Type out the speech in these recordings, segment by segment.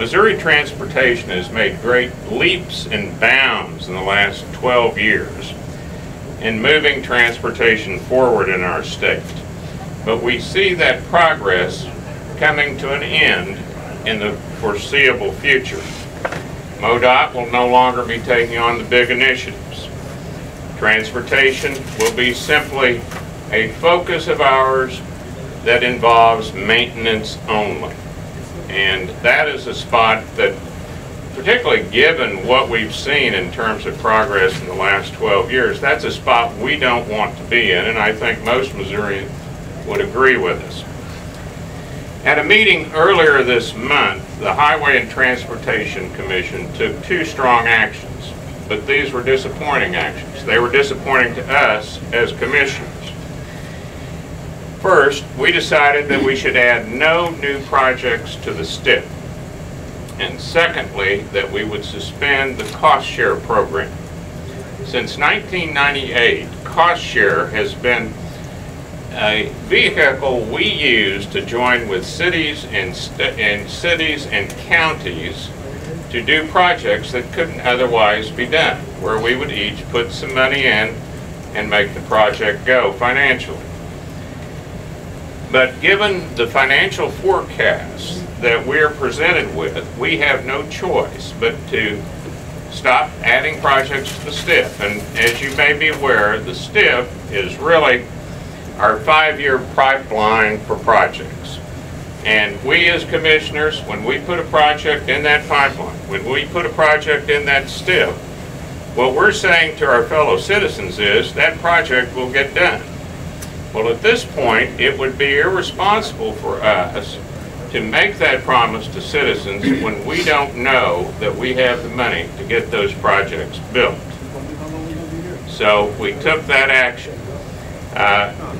Missouri transportation has made great leaps and bounds in the last 12 years in moving transportation forward in our state. But we see that progress coming to an end in the foreseeable future. MoDOT will no longer be taking on the big initiatives. Transportation will be simply a focus of ours that involves maintenance only. And that is a spot that, particularly given what we've seen in terms of progress in the last 12 years, that's a spot we don't want to be in, and I think most Missourians would agree with us. At a meeting earlier this month, the Highway and Transportation Commission took two strong actions, but these were disappointing actions. They were disappointing to us as commissioners. First, we decided that we should add no new projects to the STIP. And secondly, that we would suspend the cost share program. Since 1998, cost share has been a vehicle we use to join with cities and counties to do projects that couldn't otherwise be done, where we would each put some money in and make the project go financially. But given the financial forecasts that we're presented with, we have no choice but to stop adding projects to the STIP. And as you may be aware, the STIP is really our 5-year pipeline for projects. And we as commissioners, when we put a project in that pipeline, when we put a project in that STIP, what we're saying to our fellow citizens is that project will get done. Well, at this point, it would be irresponsible for us to make that promise to citizens when we don't know that we have the money to get those projects built. So we took that action.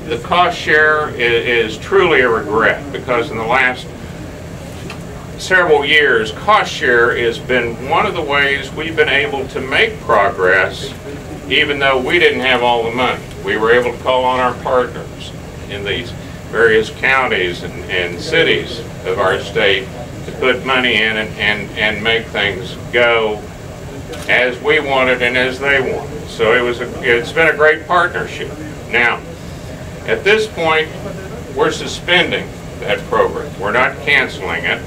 The cost share is truly a regret, because in the last several years, cost share has been one of the ways we've been able to make progress, even though we didn't have all the money. We were able to call on our partners in these various counties and cities of our state to put money in and make things go as we wanted and as they wanted. So it's been a great partnership. Now, at this point, we're suspending that program. We're not canceling it.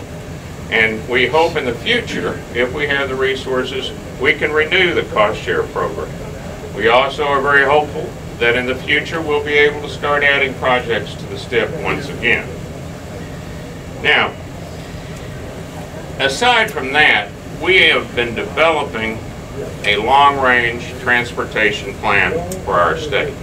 And we hope in the future, if we have the resources, we can renew the cost share program. We also are very hopeful that in the future we'll be able to start adding projects to the STIP once again. Now, aside from that, we have been developing a long-range transportation plan for our state.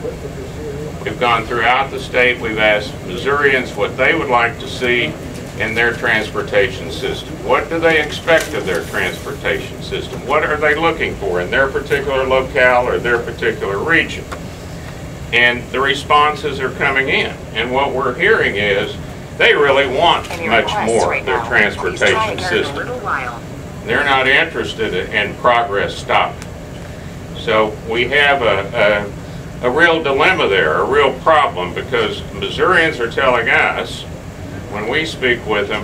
We've gone throughout the state, we've asked Missourians what they would like to see in their transportation system. What do they expect of their transportation system? What are they looking for in their particular locale or their particular region? And the responses are coming in. And what we're hearing is they really want much more of their transportation system. They're not interested in progress stopping. So we have a real dilemma there, a real problem, because Missourians are telling us, when we speak with them,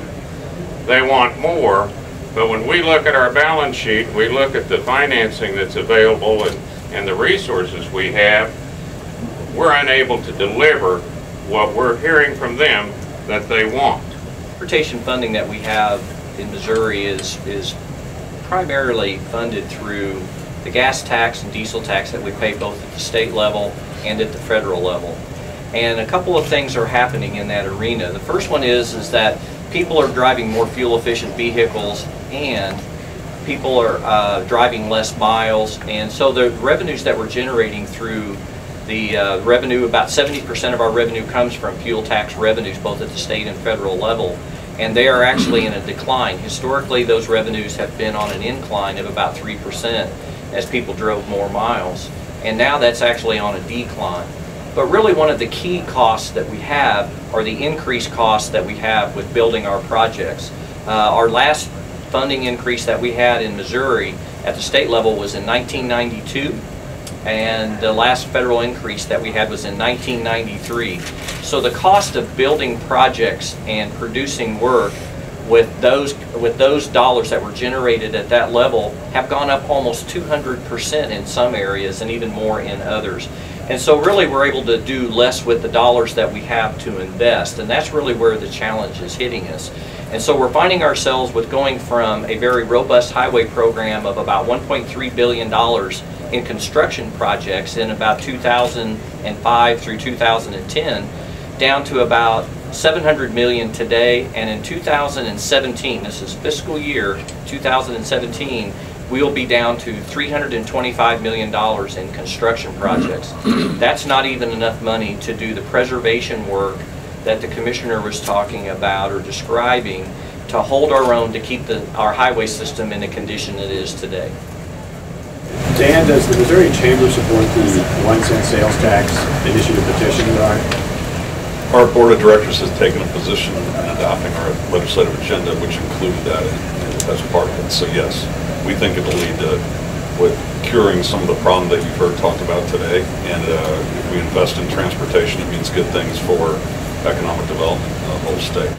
they want more, but when we look at our balance sheet, we look at the financing that's available and the resources we have, we're unable to deliver what we're hearing from them that they want. Transportation funding that we have in Missouri is primarily funded through the gas tax and diesel tax that we pay both at the state level and at the federal level. And a couple of things are happening in that arena. The first one is that people are driving more fuel-efficient vehicles, and people are driving less miles, and so the revenues that we're generating through the revenue, about 70% of our revenue comes from fuel tax revenues, both at the state and federal level, and they are actually in a decline. Historically, those revenues have been on an incline of about 3% as people drove more miles, and now that's actually on a decline. But really, one of the key costs that we have are the increased costs that we have with building our projects. Our last funding increase that we had in Missouri at the state level was in 1992, and the last federal increase that we had was in 1993. So the cost of building projects and producing work with those dollars that were generated at that level have gone up almost 200% in some areas and even more in others. And so really we're able to do less with the dollars that we have to invest, and that's really where the challenge is hitting us. And so we're finding ourselves with going from a very robust highway program of about $1.3 billion in construction projects in about 2005 through 2010 down to about $700 million today, and in 2017, this is fiscal year 2017, we'll be down to $325 million in construction projects. That's not even enough money to do the preservation work that the commissioner was talking about or describing to hold our own to keep our highway system in the condition it is today. Dan, does the Missouri Chamber support the 1 cent sales tax initiative petition that Our board of directors has taken a position in adopting our legislative agenda, which included that as part of it. So yes, we think it'll lead to with curing some of the problem that you've heard talked about today. And if we invest in transportation, it means good things for economic development of the whole state.